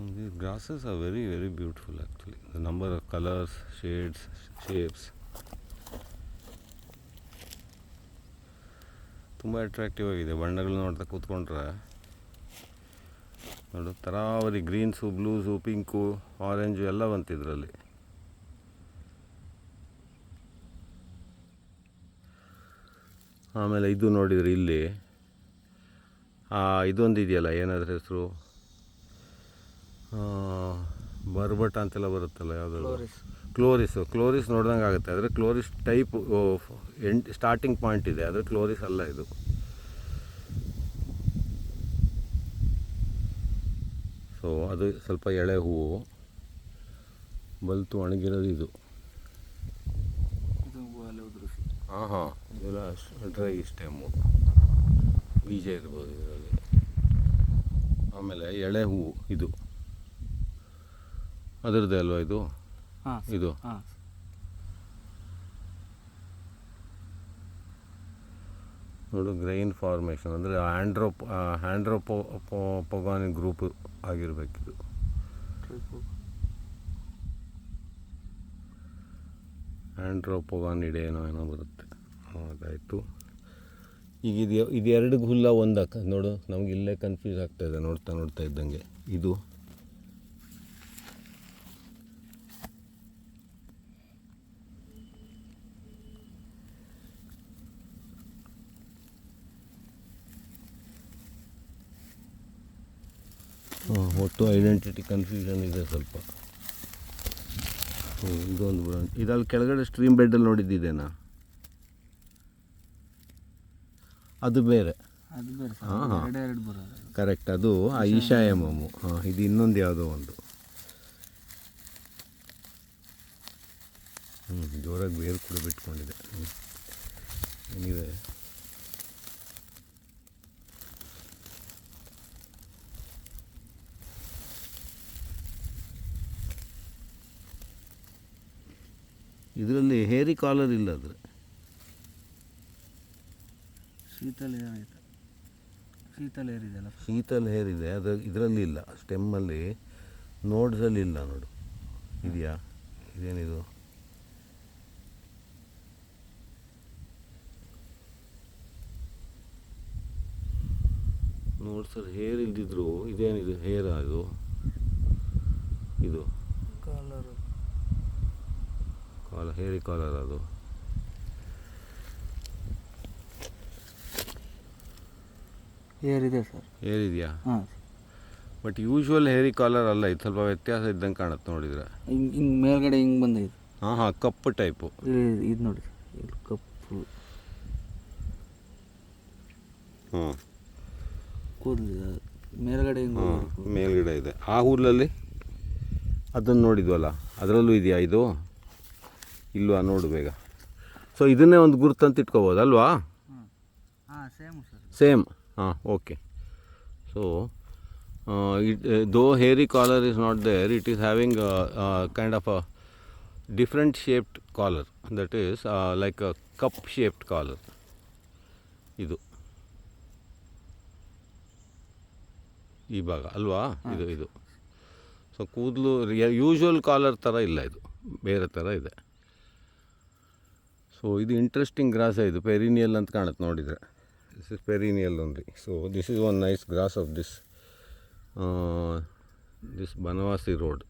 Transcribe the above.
These grasses are very, very beautiful actually. The number of colors, shades, shapes. ತುಂಬ attractive ಆಗಿದೆ. ಬಣ್ಣಗಳು ನೋಡ್ತಾ ಕೂತ್ಕೊಂಡ್ರೆ ನೋಡು, ತರಾವರಿ ಗ್ರೀನ್ಸು, ಬ್ಲೂಸು, ಪಿಂಕು, ಆರೆಂಜು ಎಲ್ಲ ಬಂತು ಇದರಲ್ಲಿ. ಆಮೇಲೆ ಇದು ನೋಡಿದರೆ ಇಲ್ಲಿ ಇದೊಂದು ಇದೆಯಲ್ಲ, ಏನಾದ್ರ ಹೆಸರು, ಬರ್ಬಟ ಅಂತೆಲ್ಲ ಬರುತ್ತಲ್ಲ, ಯಾವುದಾದ್ರು ಕ್ಲೋರಿಸ್ ನೋಡ್ದಂಗೆ ಆಗುತ್ತೆ. ಆದರೆ ಕ್ಲೋರಿಸ್ ಟೈಪ್ ಸ್ಟಾರ್ಟಿಂಗ್ ಪಾಯಿಂಟ್ ಇದೆ, ಆದರೆ ಕ್ಲೋರಿಸ್ ಅಲ್ಲ ಇದು. ಸೊ ಅದು ಸ್ವಲ್ಪ ಎಳೆ ಹೂವು, ಬಲ್ತು ಒಣಗಿರೋದು ಇದು. ಹಾಂ ಇದೆಲ್ಲ ಡ್ರೈ ಸ್ಟೆಮ್ಮು, ಬೀಜ ಇರ್ಬೋದು ಇದರಲ್ಲಿ. ಆಮೇಲೆ ಎಳೆ ಹೂವು ಇದು, ಅದರದ್ದೇ ಅಲ್ವಾ ಇದು? ಇದು ನೋಡು, ಗ್ರೈನ್ ಫಾರ್ಮೇಷನ್ ಅಂದರೆ ಆ್ಯಂಡ್ರೋಪೊಗಾನಿ ಗ್ರೂಪ್ ಆಗಿರಬೇಕಿದು. ಆ್ಯಂಡ್ರೋಪೊಗಾನಿಡೆ ಏನೋ ಬರುತ್ತೆ. ಅದಾಯಿತು. ಈಗ ಇದು ಎರಡು ಹುಲ್ಲ ಒಂದಕ್ಕ ನೋಡು, ನಮ್ಗೆ ಇಲ್ಲೇ ಕನ್ಫ್ಯೂಸ್ ಆಗ್ತಾಯಿದೆ ನೋಡ್ತಾ ಇದ್ದಂಗೆ. ಇದು ಒಟ್ಟು ಐಡೆಂಟಿಟಿ ಕನ್ಫ್ಯೂಷನ್ ಇದೆ ಸ್ವಲ್ಪ. ಇದೊಂದು ಬ್ರಾಂಚ್, ಇದಲ್ಲಿ ಕೆಳಗಡೆ ಸ್ಟ್ರೀಮ್ ಬೆಡ್ಡಲ್ಲಿ ನೋಡಿದ್ದೇನಾ, ಅದು ಬೇರೆ. ಹಾಂ ಕರೆಕ್ಟ್, ಅದು ಈಶಾ ಎಮ್ಮು. ಇದು ಇನ್ನೊಂದು ಯಾವುದೋ ಒಂದು. ಜೋರಾಗಿ ಬೇರು ಕೂಡ ಬಿಟ್ಕೊಂಡಿದೆ. ಏನಿದೆ ಇದರಲ್ಲಿ ಹೇರಿ ಕಾಲರ್ ಇಲ್ಲ, ಆದರೆ ಶೀತಲ್ ಹೇರ್ ಇದೆ, ಅದು ಇದರಲ್ಲಿ ಇಲ್ಲ. ಸ್ಟೆಮ್ಮಲ್ಲಿ ನೋಡ್ಸಲ್ಲಿ ಇಲ್ಲ ನೋಡು. ಇದೆಯಾ? ಇದೇನಿದು? ನೋಡ್ಸಲ್ಲಿ ಹೇರ್ ಇಲ್ದಿದ್ರು ಇದೇನಿದು ಹೇರಾ? ಇದು ಹೇರಿ ಕಾಲರ್ ಅದು. ಏರಿದೆ ಸರ್, ಏರಿದೆಯಾ? ಬಟ್ ಯೂಶ್ವಲ್ ಹೇರಿ ಕಾಲರ್ ಅಲ್ಲ ಇದು, ಸ್ವಲ್ಪ ವ್ಯತ್ಯಾಸ ಇದ್ದಂಗೆ ಕಾಣುತ್ತೆ ನೋಡಿದರೆ. ಹಿಂಗೆ ಮೇಲ್ಗಡೆ ಹಿಂಗೆ ಬಂದೈತೆ. ಹಾಂ ಕಪ್ಪು ಟೈಪು ಇದು ನೋಡಿ ಇದು ಕಪ್ಪು ಕೂದಲು ಮೇಲ್ಗಡೆ ಹಿಂಗೆ ಮೇಲ್ಗಡೆ ಇದೆ. ಆ ಹುಲ್ಲಲ್ಲಿ ಅದನ್ನು ನೋಡಿದ್ವಲ್ಲ, ಅದರಲ್ಲೂ ಇದೆಯಾ ಇದು? ಇಲ್ವಾ? ನೋಡು ಬೇಗ. ಸೊ ಇದನ್ನೇ ಒಂದು ಗುರುತಂತ ಇಟ್ಕೋಬೋದಲ್ವಾ? Same. Okay. So though hairy collar is not there, it is having kind of a different shaped collar, that is like a cup shaped collar. ಇದು ಈ ಭಾಗ ಅಲ್ವಾ? ಇದು ಸೊ ಕೂದಲು ಯೂಶ್ವಲ್ ಕಾಲರ್ ಥರ ಇಲ್ಲ, ಇದು ಬೇರೆ ಥರ ಇದೆ. ಸೊ ಇದು ಇಂಟ್ರೆಸ್ಟಿಂಗ್ ಗ್ರಾಸ್ ಇದು, ಪೆರಿನಿಯಲ್ ಅಂತ ಕಾಣುತ್ತೆ ನೋಡಿದರೆ. This is perennial only. So this is one nice grass of this Banavasi road.